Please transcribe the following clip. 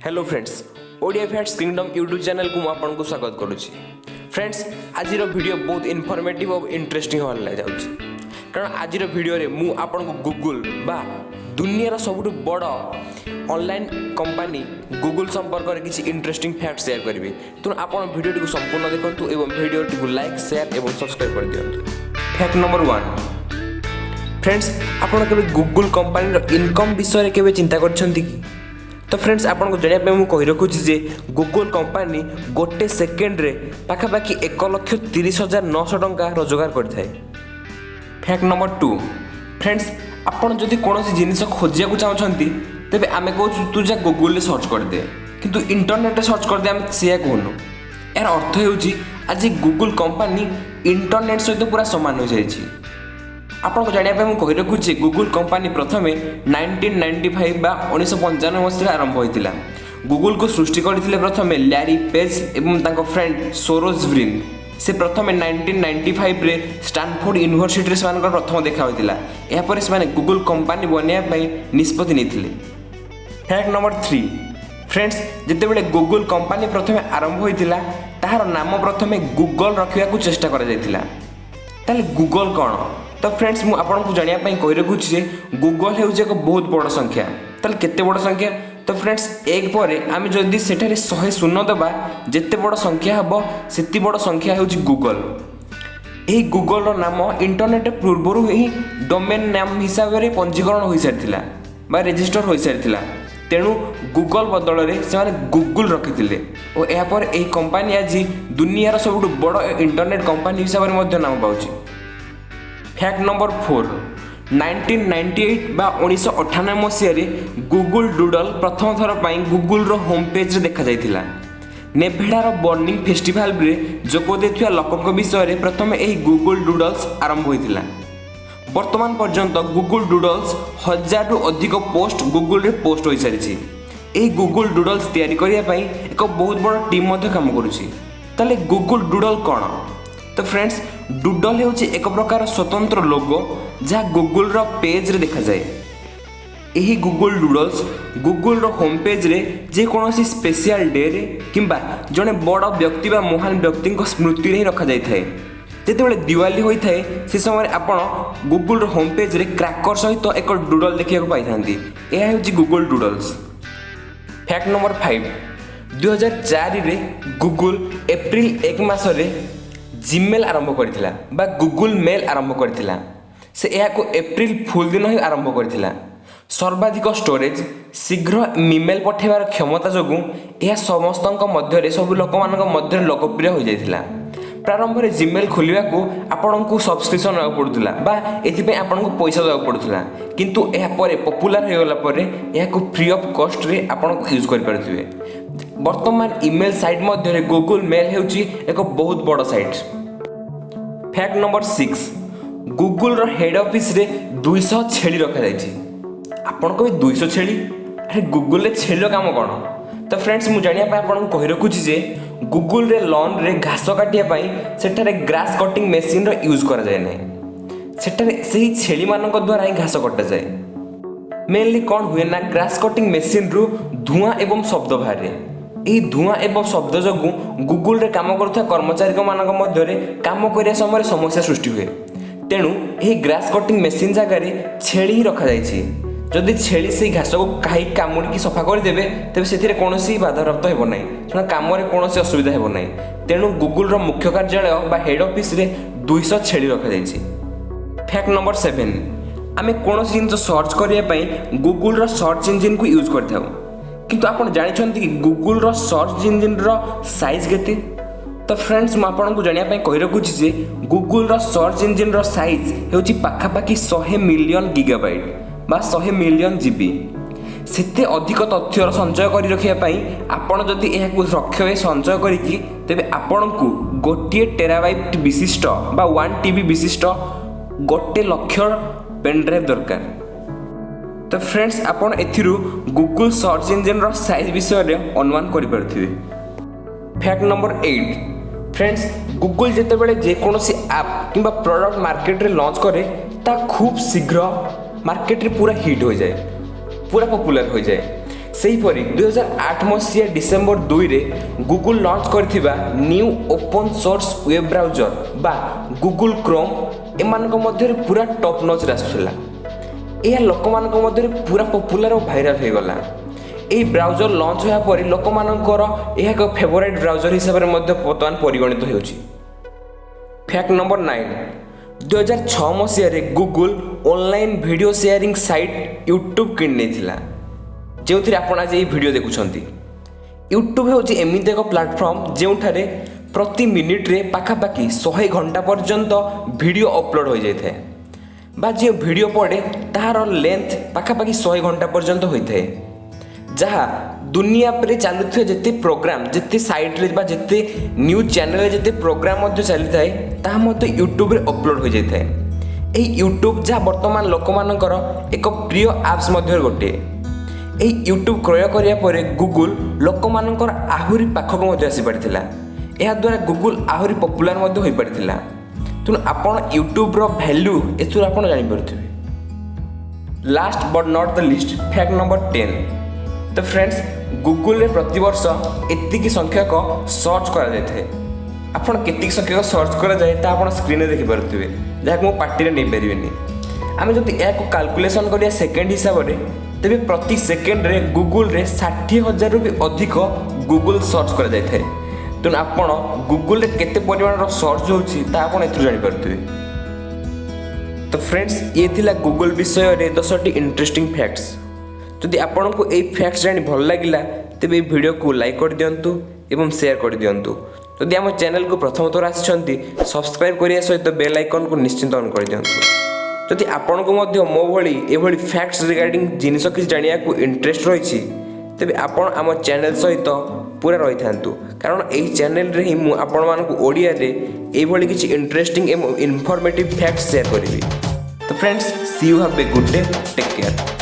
Hello friends, Odia facts kingdom YouTube channel को आपको स्वागत करुच्ची। फ्रेंड्स, आज वीडियो बहुत इनफॉर्मेटिव और इंटरेस्टिंग होने जाऊँगी कारण आज वीडियो रे मु आपको गूगल बा दुनिया सबुठ बड़ ऑनलाइन कंपनी गूगल संपर्क में किसी इंटरेस्टिंग फैक्ट शेयर करी। तेणु आप वीडियो को संपूर्ण देखूँ एवं वीडियो को लाइक शेयर और सब्सक्राइब कर दिखाँ। फैक्ट नंबर 1, फ्रेंड्स, आपड़ के गूगल कंपनी इनकम विषय के चिंता कर तो फ्रेंड्स आपको जानापी मुझे कही रखुच्छी जे गूगल कंपनी गोटे सेकेंड रे पाखापाखि 1,30,900 टंका रोजगार करता है। फैक्ट नंबर 2, फ्रेंड्स आपड़ जदि कौन जिनिस खोजा चाहते तेरे आम कहूँ तू जा गूगल सर्च करदे किंतु इंटरनेट सर्च करदे आम से कहूँ। यार अर्थ हो आज गूगल कंपनी इंटरनेट सहित पूरा सामान हो जाए। आपको जानापी मुझे कही रखुच्छे गूगल कंपनी प्रथम 1995 बा 1995 मसीह आरंभ होता। गूगल को सृष्टि करते प्रथम लैरी पेज एवं तांको फ्रेंड सोरोज ब्रिन। से प्रथम 1995 रे स्टैनफोर्ड यूनिवर्सिटी से प्रथम देखा होता। यापर से गूगल कंपनी बनवाई निष्पत्ति नहीं। फैक्ट नंबर 3, फ्रेंड्स जितेबाला गूगल कंपनी प्रथम आरंभ होता तार नाम प्रथम गूगल रखा चेष्टा कर गूगल कौन। तो फ्रेंड्स मुझे आपको जानापी कही रखुच्छी जे गूगल है एक बहुत बड़ संख्या। ताले केते बड़ संख्या तो फ्रेंड्स एक पर आम जदि सेठारे 100 शून्य देवा जिते बड़ संख्या हम से बड़ संख्या हूँ गूगल। यही गूगल नाम इंटरनेट पूर्वर ही डोमेन नाम हिसाब से पंजीकरण हो सारी बा रेजिस्टर हो सारी। तेणु गूगल बदल में से गूगल रखी और यापर यही कंपनी आज दुनियार सब बड़ इंटरनेट कंपनी हिसाब से नाम पाँच। फैक्ट नंबर 4, 1998 बा 1998 मसीह गूगल डूडल प्रथम थर पर गूगल होम पेज देखा जाइथिला। नेभेडार बर्निंग फेस्टिवल में जोग देथिबा लोकक विषय प्रथम यही गूगल डूडल्स आरंभ होइथिला। वर्तमान पर्यंत गूगल डूडल्स 1000 रु अधिक पोस्ट गूगल रे पोस्ट हो सारी। यही गूगल डूडल्स तैयारी करिया पई एक बहुत बड़ टीम काम करुछि। ताले गूगल डूडल कौन तो फ्रेंड्स डूडल हो एक प्रकार स्वतंत्र लोगो जहाँ गूगल रो पेज रे देखा जाए। यही गूगल डूडल्स गूगल रो होम पेज रे जे कोनोसी स्पेशल डे रे किंबा जने बड़ व्यक्ति बा महान व्यक्ति को स्मृति रे रखा जाय थाए। जेतेबेले दिवाली होई थाए से समय आपण गूगल रो होम पेज रे क्रैकर सहित एक डूडल देखिया को पाई थांती। एहा होची गूगल डूडल्स। फैक्ट नंबर 5, 2004 रे गूगल एप्रिल 1 मास रे जीमेल आरंभ करथिला बा गूगल मेल आरंभ करथिला। से यह को एप्रिल फुल दिन ही आरंभ करथिला। सर्वाधिक स्टोरेज शीघ्र ईमेल पठेबार क्षमता जोगु यह समस्तक मध्य सब लोक मध्य लोकप्रिय हो जाइथिला। प्रारंभ में जीमेल खोलिया को आपनको सब्सक्रिप्शन देवा पड़ुला बा एथिपे आपनको पैसा देवा पड़ुला किंतु यह पर पॉपुलर हो गला पर यह को फ्री ऑफ कॉस्ट रे आपनको यूज कर पारथिबे। वर्तमान ईमेल साइट मध्य गूगल मेल हेउची एक बहुत बड़ साइट। फैक्ट नंबर 6, गूगल रो हेड ऑफिस रे 200 छेली रखा जाइछि। आपन को 200 छेली अरे गूगल रे छेली काम कोन तो फ्रेंड्स मु जानिया पय आपन कहि रखुछि जे गूगल रे लॉन रे घास काटिया पय सेठारे ग्रास कटिंग मशीन रो यूज करा जाय नै। सेठारे सही छेली मानक द्वारा ही घास कटा जाय। मेनली कौन हुए ना ग्रास कटिंग मशीन रु धुआं एवं शब्द बाहर। यही धुआं एवं शब्द जोगु गूगल रे काम करुवा कर्मचारी मानक मध्य काम करिया समय समस्या सृष्टि हुए। तेणु यही ग्रास कटिंग मशीन जगह छेली ही रखा जाइछि। जदि छेली से घास को कहीं कामुड़ी सफा करदेवे तेज से कौन बाधाप्राप्त हो ना कम कौन असुविधा हो ना। तेणु गूगल रो मुख्य कार्यालय बा हेड ऑफिस रे 200 छेली रखा जाइछि। फैक्ट नंबर 7, आम कौन जिन सर्च करने गूगल रो सर्च इंजिन को यूज करथाउ किंतु आपण जानिछंती कि गूगल रो सर्च इंजिन रो साइज केते तो फ्रेंड्स मु आपन को जानिया पय कहि रखुछि जे गूगल रो सर्च इंजिन रो साइज हेउची पाखापाखि 100 मिलियन गीगाबाइट बा 100 मिलियन जीबी। सेते अधिक तथ्यर संचय करि रखिया पय आपण जदि एहा को रखिबे संचय करिकि तेबे आपण को गोटिए टेराबाइट विशिष्ट बा 1 टीबी विशिष्ट 1 लाख पेन ड्राइव दरकार। तो फ्रेंड्स आपन एथिरु गूगल सर्च इंजिन रो साइज विषय रे अनुमान करि परथिबे। फैक्ट नंबर 8, फ्रेंड्स गूगल जेतेबेले जे कोनोसी ऐप किंबा प्रोडक्ट मार्केट रे लॉन्च करे ता खूब शीघ्र मार्केट रे पूरा हिट हो जाए पूरा पॉपुलर हो जाए। सेहीपरि 2008 मसीहा डिसेम्बर 2 रे गूगल लॉन्च करथिबा new open source web browser बा गूगल क्रोम एमानक मध्य पूरा टॉप नॉच आसुला। यह लोकमानक मध्य पूरा पॉपुलर और भाइराल हो गला। यह ब्राउजर लॉन्च होया परि लोकमानकर यह एक फेवरेट ब्राउजर हिसाब से वर्तमान परिगणित होउछि। फैक्ट नंबर 9 2006 मसीह Google online video sharing site YouTube किन नेथिला जो आपण आज ये वीडियो देखुंट। यूट्यूब हूँ एमती एक प्लाटफर्म जो प्रति मिनिट रे पाखापाखि 100 घंटा पर्यंत वीडियो अपलोड हो जाए बा जो वीडियो पड़े तार लेंथ पाखापाखि 100 घंटा पर्यंत होता है जहाँ दुनिया पर चलुवे जिते प्रोग्राम जिते साइट रे जिते न्यूज चैनल जिते प्रोग्राम चली था यूट्यूब रे अपलोड हो जाए। यही यूट्यूब जहाँ बर्तमान लोक मानकर एक प्रिय एप्स गोटे। यही यूट्यूब क्रय करिया परे गूगल लोक मानकर आहुरी पाखक आसी पारिथिला। यह द्वारा गूगल आहुरी पॉपुलर हो पारिथिला। तेणु आपण यूट्यूब रो वैल्यू एथुर आपण जानि पारुथिबे। Last but not the least fact number 10। तो फ्रेंड्स गूगल रे प्रति वर्ष एतिकी संख्यक सर्च करा जाय थे। आपण केतिक संख्यक सर्च करा जाय ता आपण स्क्रीन रे देखि पारुथिबे जहा को पार्टी रे नै परिबेनी। आमे जति या को कैलकुलेशन करिया सेकंड हिसाब रे तेबे प्रति सेकेंड रे गूगल रे 60,000 रु भी अधिक गूगल सर्च करा जाय थे। तेणु आपण गूगल रे केते परिमाण सर्च होउछि ता आपण एथु जानि पारुथिबे। तो फ्रेंड्स ये थिला गूगल विषय रे 10टी इंटरेस्टिंग फैक्ट्स। जदि आपण को ए फैक्ट्स जानि भल लागिला तेबे वीडियो को लाइक कर दियंतु एवं शेयर कर दियंतु। जदि हम चैनल को प्रथम थर आछंती सब्सक्राइब करिया सहित बेल आइकन को निश्चित ऑन कर दियंतु। जदि आपण को मध्य मो भली एभली फैक्ट्स रिगार्डिंग जिनिस किसी जानिया को इंटरेस्ट रही तेबे आपण आम चैनल सहित पूरा रही थांतु कारण एही चैनल रे ही मु आपण मानकु ओडिया रे एभली किछि इंटरेस्टिंग एवं इन्फॉर्मेटिव फैक्ट्स शेयर करिवि। तो friends see you have a good day take care.